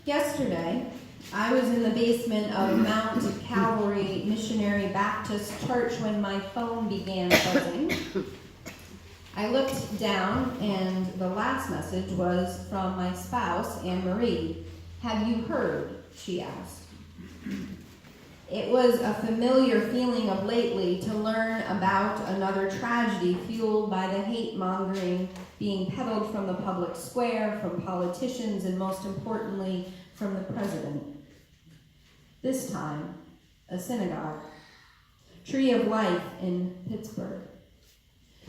Yesterday, I was in the basement of Mount Calvary Missionary Baptist Church when my phone began buzzing. I looked down, and the last message was from my spouse, Anne Marie. "Have you heard?" she asked. It was a familiar feeling of lately to learn about another tragedy fueled by the hate-mongering being peddled from the public square, from politicians, and most importantly, from the president. This time, a synagogue. Tree of Life in Pittsburgh.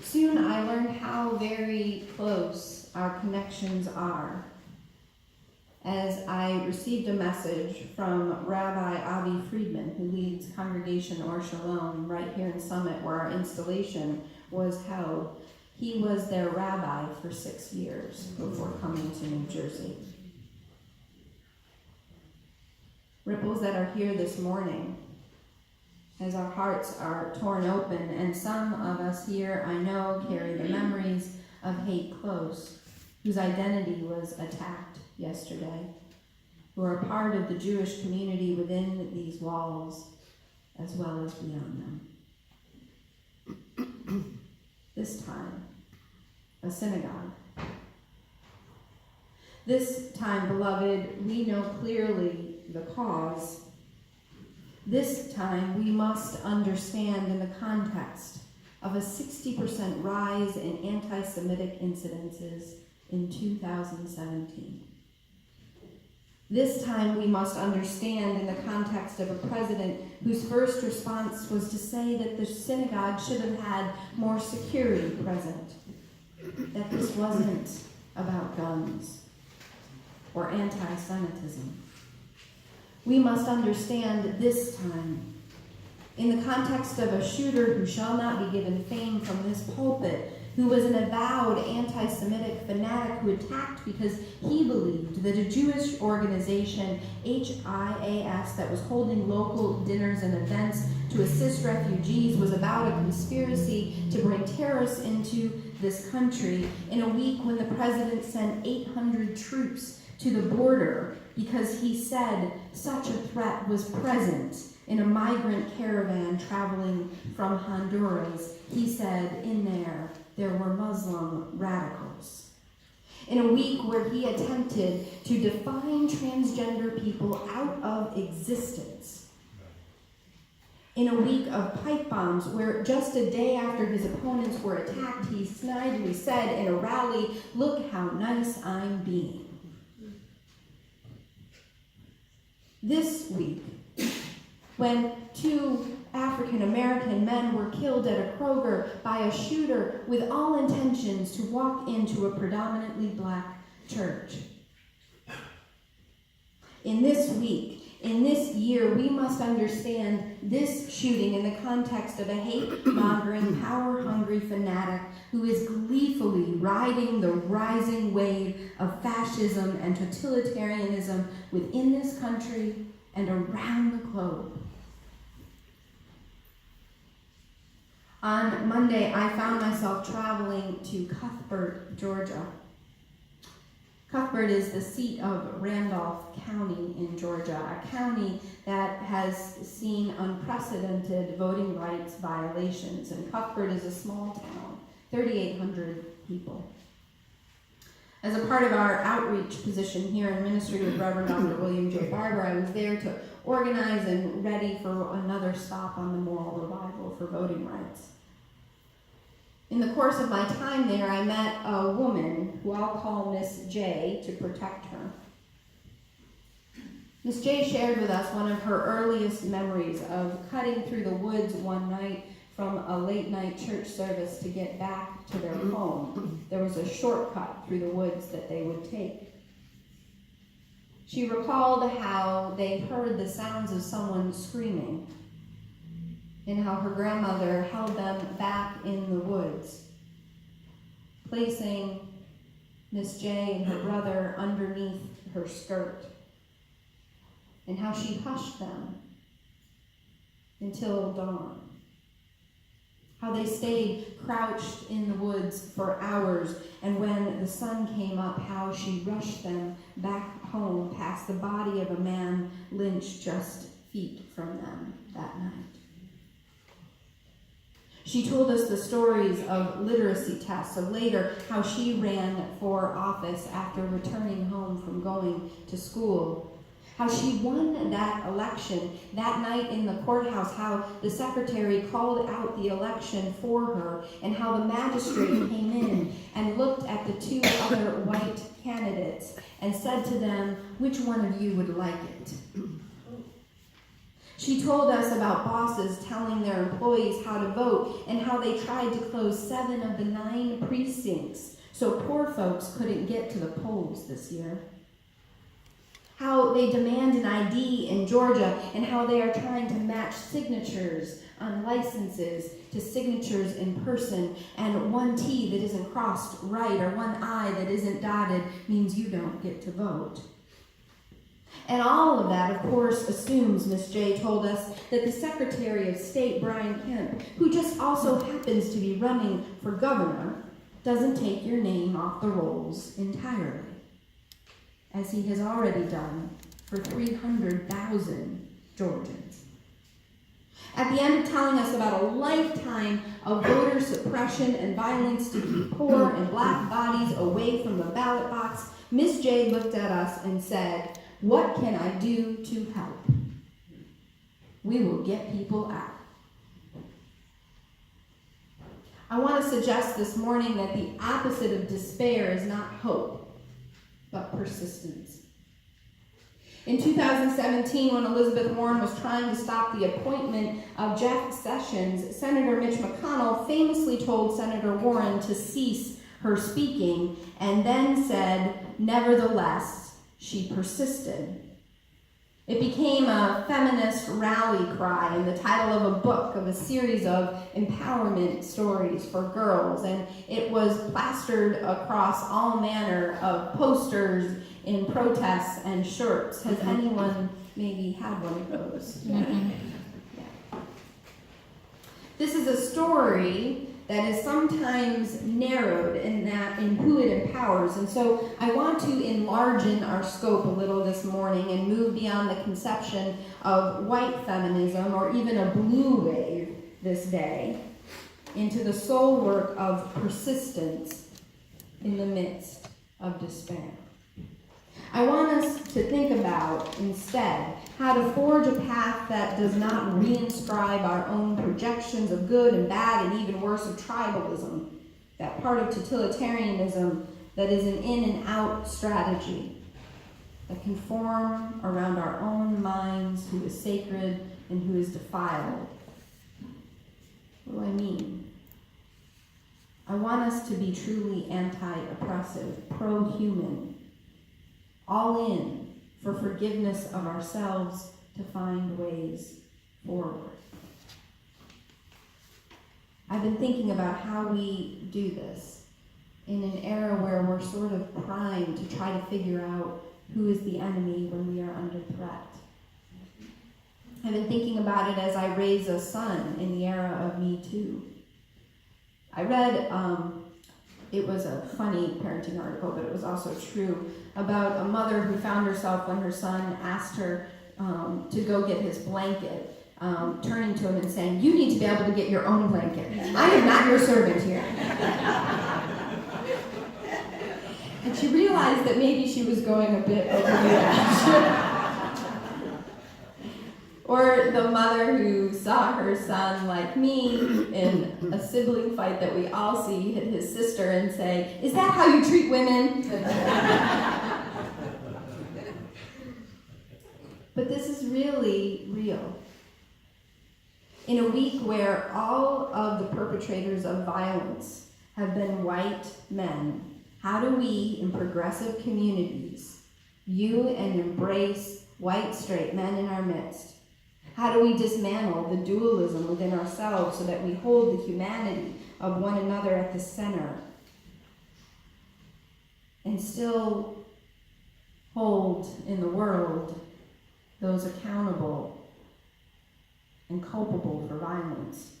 Soon I learned how very close our connections are, as I received a message from Rabbi Avi Friedman, who leads Congregation Or Shalom right here in Summit, where our installation was held. He was their rabbi for 6 years before coming to New Jersey. Ripples that are here this morning, as our hearts are torn open, and some of us here, I know, carry the memories of hate close, whose identity was attacked yesterday, who are part of the Jewish community within these walls, as well as beyond them. This time, a synagogue. This time, beloved, we know clearly the cause. This time, we must understand in the context of a 60% rise in anti-Semitic incidences in 2017. This time, we must understand in the context of a president whose first response was to say that the synagogue should have had more security present, that this wasn't about guns or anti-Semitism. We must understand this time in the context of a shooter who shall not be given fame from this pulpit, who was an avowed anti-Semitic fanatic who attacked because he believed that a Jewish organization, HIAS, that was holding local dinners and events to assist refugees was about a conspiracy to bring terrorists into this country in a week when the president sent 800 troops to the border because he said such a threat was present in a migrant caravan traveling from Honduras. He said in there were Muslim radicals. In a week where he attempted to define transgender people out of existence. In a week of pipe bombs where just a day after his opponents were attacked, he snidely said in a rally, "Look how nice I'm being." This week, when 2 African-American men were killed at a Kroger by a shooter with all intentions to walk into a predominantly black church. In this week, in this year, we must understand this shooting in the context of a hate-mongering, power-hungry fanatic who is gleefully riding the rising wave of fascism and totalitarianism within this country and around the globe. On Monday, I found myself traveling to Cuthbert, Georgia. Cuthbert is the seat of Randolph County in Georgia, a county that has seen unprecedented voting rights violations. And Cuthbert is a small town, 3,800 people. As a part of our outreach position here in ministry with Reverend Dr. William J. Barber, I was there to organize and ready for another stop on the moral revival for voting rights. In the course of my time there, I met a woman who I'll call Miss J to protect her. Miss J shared with us one of her earliest memories of cutting through the woods one night from a late-night church service to get back to their home. There was a shortcut through the woods that they would take. She recalled how they heard the sounds of someone screaming and how her grandmother held them back in the woods, placing Miss J and her brother underneath her skirt, and how she hushed them until dawn. How they stayed crouched in the woods for hours, and when the sun came up, how she rushed them back home past the body of a man lynched just feet from them that night. She told us the stories of literacy tests, of later how she ran for office after returning home from going to school, how she won that election that night in the courthouse, how the secretary called out the election for her, and how the magistrate came in and looked at the two other white candidates and said to them, "Which one of you would like it?" She told us about bosses telling their employees how to vote and how they tried to close 7 of the 9 precincts so poor folks couldn't get to the polls this year. How they demand an ID in Georgia and how they are trying to match signatures on licenses to signatures in person, and one T that isn't crossed right or one I that isn't dotted means you don't get to vote. And all of that, of course, assumes, Miss J told us, that the Secretary of State, Brian Kemp, who just also happens to be running for governor, doesn't take your name off the rolls entirely, as he has already done for 300,000 Georgians. At the end of telling us about a lifetime of voter suppression and violence to keep poor and black bodies away from the ballot box, Miss J looked at us and said, "What can I do to help? We will get people out." I want to suggest this morning that the opposite of despair is not hope, but persistence. In 2017, when Elizabeth Warren was trying to stop the appointment of Jeff Sessions, Senator Mitch McConnell famously told Senator Warren to cease her speaking and then said, "Nevertheless, she persisted." It became a feminist rally cry and the title of a book of a series of empowerment stories for girls, and it was plastered across all manner of posters in protests and shirts. Has anyone maybe had one of those? Yeah. This is a story that is sometimes narrowed in who it empowers. And so I want to enlarge our scope a little this morning and move beyond the conception of white feminism or even a blue wave this day into the soul work of persistence in the midst of despair. I want us to think about, instead, how to forge a path that does not reinscribe our own projections of good and bad and even worse of tribalism, that part of totalitarianism that is an in and out strategy that can form around our own minds who is sacred and who is defiled. What do I mean? I want us to be truly anti-oppressive, pro-human, all in for forgiveness of ourselves to find ways forward. I've been thinking about how we do this in an era where we're sort of primed to try to figure out who is the enemy when we are under threat. I've been thinking about it as I raise a son in the era of Me Too. I read it was a funny parenting article, but it was also true, about a mother who found herself when her son asked her to go get his blanket, turning to him and saying, "You need to be able to get your own blanket. I am not your servant here." And she realized that maybe she was going a bit over the edge. Or the mother who saw her son, like me, in a sibling fight that we all see, hit his sister and say, "Is that how you treat women?" But this is really real. In a week where all of the perpetrators of violence have been white men, how do we, in progressive communities, view and embrace white straight men in our midst? How do we dismantle the dualism within ourselves so that we hold the humanity of one another at the center and still hold in the world those accountable and culpable for violence,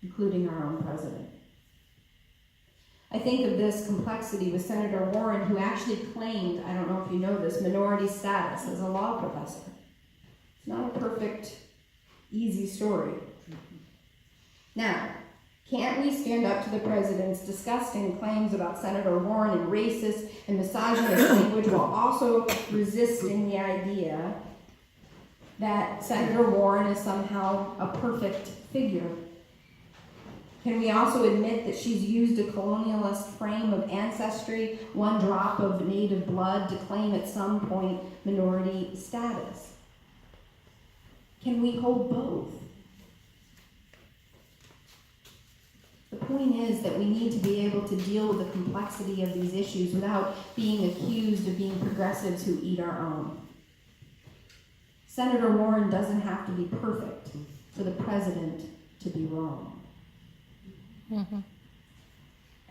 including our own president? I think of this complexity with Senator Warren, who actually claimed, I don't know if you know this, minority status as a law professor. It's not a perfect, easy story. Now, can't we stand up to the president's disgusting claims about Senator Warren and racist and misogynist language while also resisting the idea that Senator Warren is somehow a perfect figure? Can we also admit that she's used a colonialist frame of ancestry, one drop of native blood, to claim at some point minority status? Can we hold both? The point is that we need to be able to deal with the complexity of these issues without being accused of being progressives who eat our own. Senator Warren doesn't have to be perfect for the president to be wrong. Mm-hmm.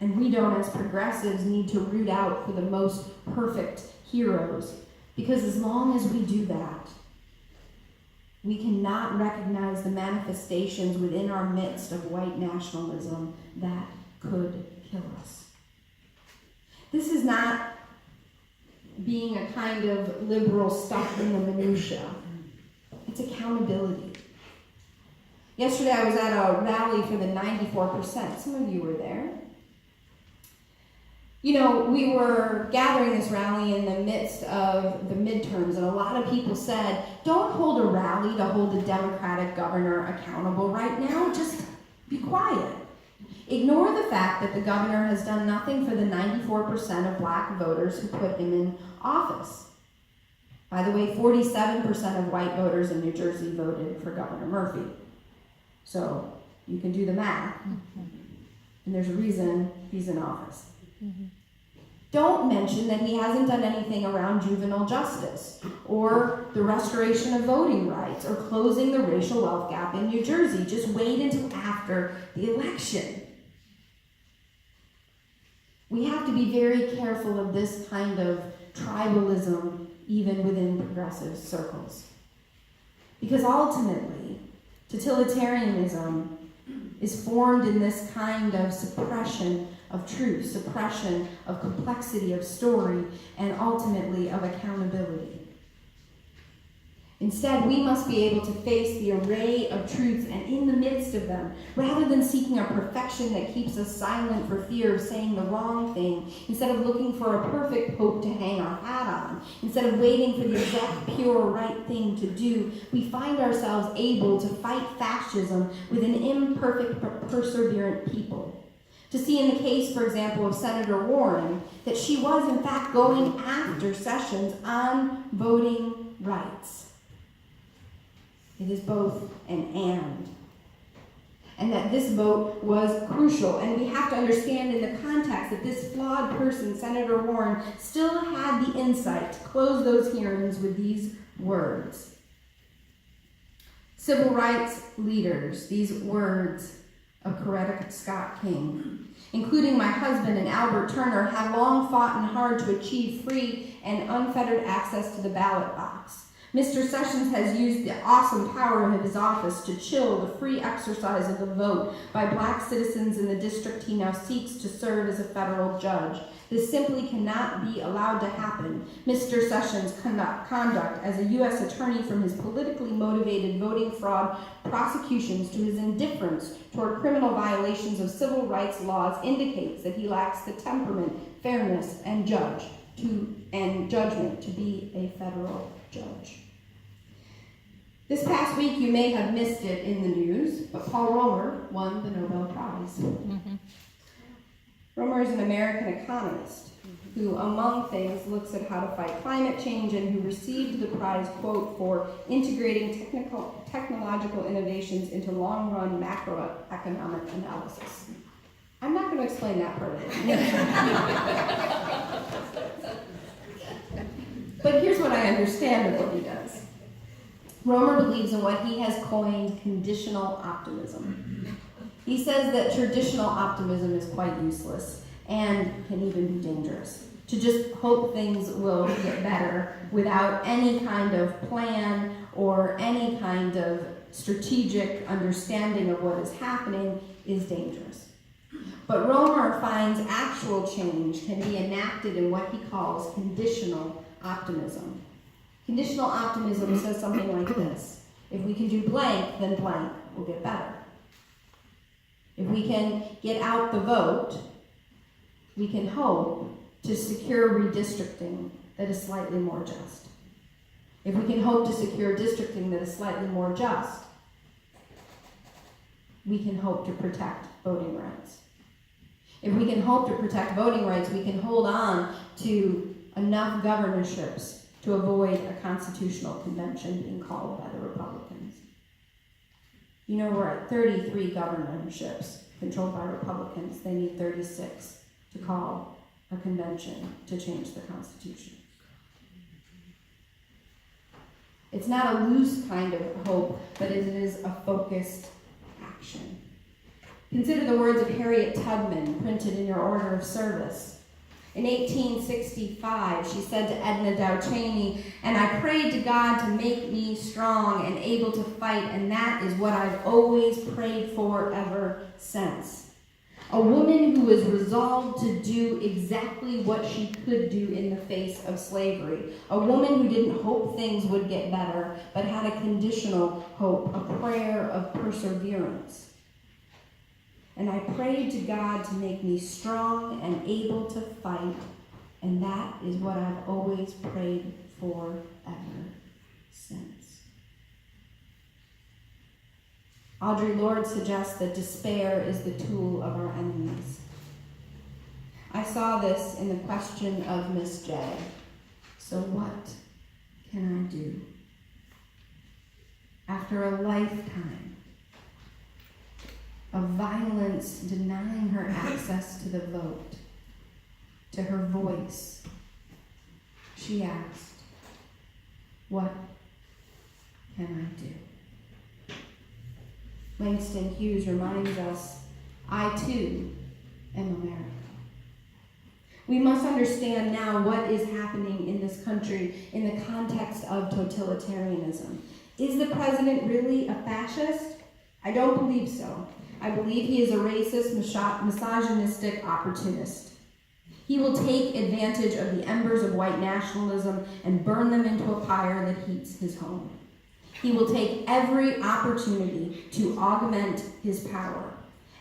And we don't, as progressives, need to root out for the most perfect heroes, because as long as we do that, we cannot recognize the manifestations within our midst of white nationalism that could kill us. This is not being a kind of liberal stuck in the minutia. It's accountability. Yesterday I was at a rally for the 94%. Some of you were there. You know, we were gathering this rally in the midst of the midterms, and a lot of people said, don't hold a rally to hold the Democratic governor accountable right now. Just be quiet. Ignore the fact that the governor has done nothing for the 94% of black voters who put him in office. By the way, 47% of white voters in New Jersey voted for Governor Murphy. So you can do the math. And there's a reason he's in office. Mm-hmm. Don't mention that he hasn't done anything around juvenile justice or the restoration of voting rights or closing the racial wealth gap in New Jersey. Just wait until after the election. We have to be very careful of this kind of tribalism even within progressive circles. Because ultimately, totalitarianism is formed in this kind of suppression of truth, suppression of complexity of story, and ultimately of accountability. Instead, we must be able to face the array of truths, and in the midst of them, rather than seeking a perfection that keeps us silent for fear of saying the wrong thing, instead of looking for a perfect hope to hang our hat on, instead of waiting for the exact pure right thing to do, we find ourselves able to fight fascism with an imperfect but perseverant people. To see in the case, for example, of Senator Warren, that she was in fact going after Sessions on voting rights. It is both an and. And that this vote was crucial. And we have to understand in the context that this flawed person, Senator Warren, still had the insight to close those hearings with these words. Civil rights leaders, these words of Coretta Scott King, including my husband and Albert Turner, have long fought and hard to achieve free and unfettered access to the ballot box. Mr. Sessions has used the awesome power of his office to chill the free exercise of the vote by black citizens in the district he now seeks to serve as a federal judge. This simply cannot be allowed to happen. Mr. Sessions' conduct as a U.S. attorney, from his politically motivated voting fraud prosecutions to his indifference toward criminal violations of civil rights laws, indicates that he lacks the temperament, fairness, and judgment to be a federal judge. This past week, you may have missed it in the news, but Paul Romer won the Nobel Prize. Mm-hmm. Romer is an American economist who, among things, looks at how to fight climate change, and who received the prize, quote, for integrating technological innovations into long-run macroeconomic analysis. I'm not going to explain that part of it. But here's what I understand of what he does. Romer believes in what he has coined conditional optimism. He says that traditional optimism is quite useless and can even be dangerous. To just hope things will get better without any kind of plan or any kind of strategic understanding of what is happening is dangerous. But Romer finds actual change can be enacted in what he calls conditional optimism. Conditional optimism says something like this: if we can do blank, then blank will get better. If we can get out the vote, we can hope to secure redistricting that is slightly more just. If we can hope to secure districting that is slightly more just, we can hope to protect voting rights. If we can hope to protect voting rights, we can hold on to enough governorships to avoid a constitutional convention being called by the Republicans. You know, we're at 33 governorships controlled by Republicans. They need 36 to call a convention to change the Constitution. It's not a loose kind of hope, but it is a focused action. Consider the words of Harriet Tubman printed in your order of service. In 1865, she said to Edna Dow Cheney, "And I prayed to God to make me strong and able to fight, and that is what I've always prayed for ever since." A woman who was resolved to do exactly what she could do in the face of slavery. A woman who didn't hope things would get better, but had a conditional hope, a prayer of perseverance. "And I prayed to God to make me strong and able to fight, and that is what I've always prayed for ever since." Audre Lorde suggests that despair is the tool of our enemies. I saw this in the question of Miss J. So what can I do? After a lifetime of violence denying her access to the vote, to her voice, she asked, what can I do? Langston Hughes reminds us, I too am America. We must understand now what is happening in this country in the context of totalitarianism. Is the president really a fascist? I don't believe so. I believe he is a racist, misogynistic opportunist. He will take advantage of the embers of white nationalism and burn them into a fire that heats his home. He will take every opportunity to augment his power,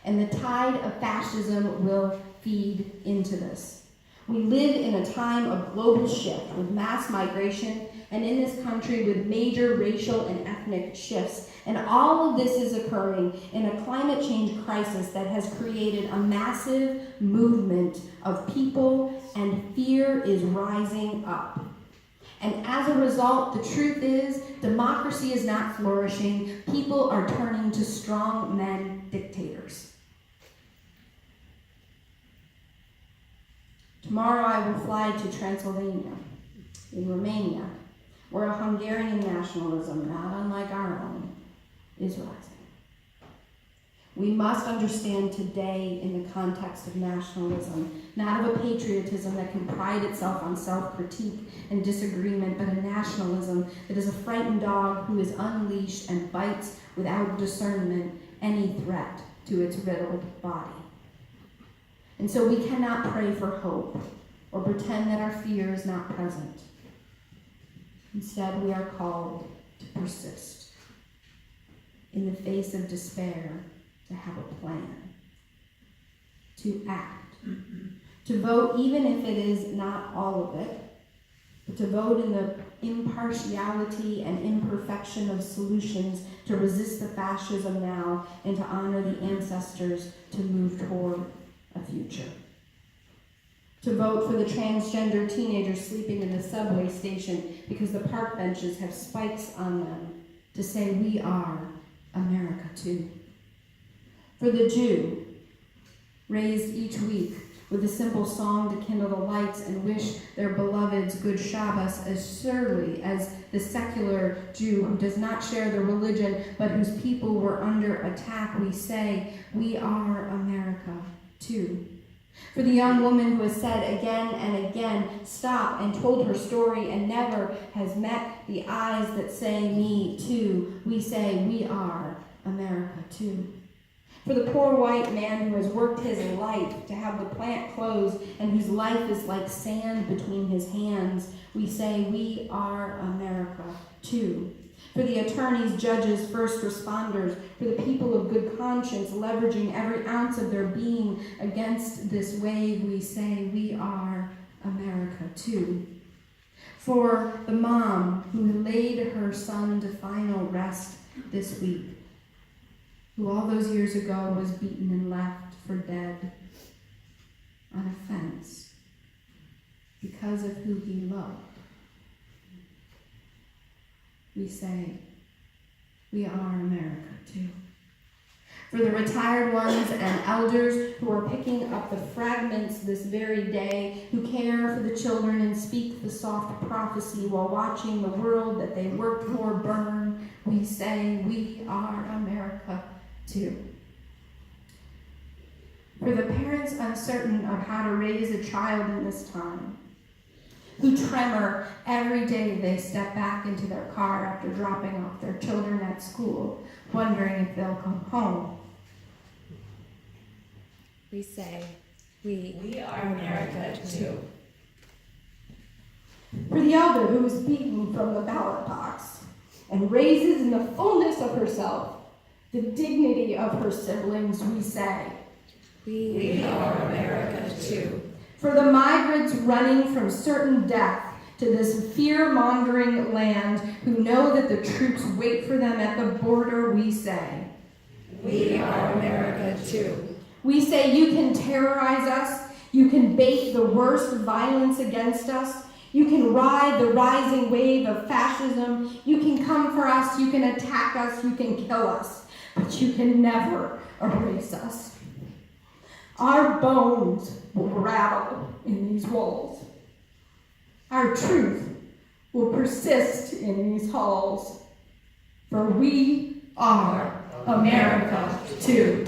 and the tide of fascism will feed into this. We live in a time of global shift with mass migration, and in this country with major racial and ethnic shifts. And all of this is occurring in a climate change crisis that has created a massive movement of people, and fear is rising up. And as a result, the truth is, democracy is not flourishing. People are turning to strong men dictators. Tomorrow I will fly to Transylvania, in Romania, where a Hungarian nationalism, not unlike our own, is rising. We must understand today in the context of nationalism, not of a patriotism that can pride itself on self-critique and disagreement, but a nationalism that is a frightened dog who is unleashed and bites without discernment any threat to its riddled body. And so we cannot pray for hope or pretend that our fear is not present. Instead, we are called to persist. In the face of despair, to have a plan, to act, to vote even if it is not all of it, but to vote in the impartiality and imperfection of solutions to resist the fascism now and to honor the ancestors to move toward a future. To vote for the transgender teenagers sleeping in the subway station because the park benches have spikes on them, to say we are America too. For the Jew, raised each week with a simple song to kindle the lights and wish their beloveds good Shabbos, as surely as the secular Jew who does not share the religion but whose people were under attack, we say, we are America too. For the young woman who has said again and again, stop, and told her story and never has met the eyes that say me too, we say, we are America too. For the poor white man who has worked his life to have the plant close and whose life is like sand between his hands, we say, we are America, too. For the attorneys, judges, first responders, for the people of good conscience, leveraging every ounce of their being against this wave, we say, we are America, too. For the mom who laid her son to final rest this week, who all those years ago was beaten and left for dead on a fence because of who he loved. We say, we are America too. For the retired ones and elders who are picking up the fragments this very day, who care for the children and speak the soft prophecy while watching the world that they worked for burn, we say, we are America too. For the parents uncertain of how to raise a child in this time, who tremor every day they step back into their car after dropping off their children at school, wondering if they'll come home, we say, we are America too. For the elder who is beaten from the ballot box and raises in the fullness of herself the dignity of her siblings, we say, we are America too. For the migrants running from certain death to this fear-mongering land who know that the troops wait for them at the border, we say, we are America too. We say you can terrorize us, you can bait the worst violence against us, you can ride the rising wave of fascism, you can come for us, you can attack us, you can kill us, but you can never erase us. Our bones will rattle in these walls. Our truth will persist in these halls. For we are America too.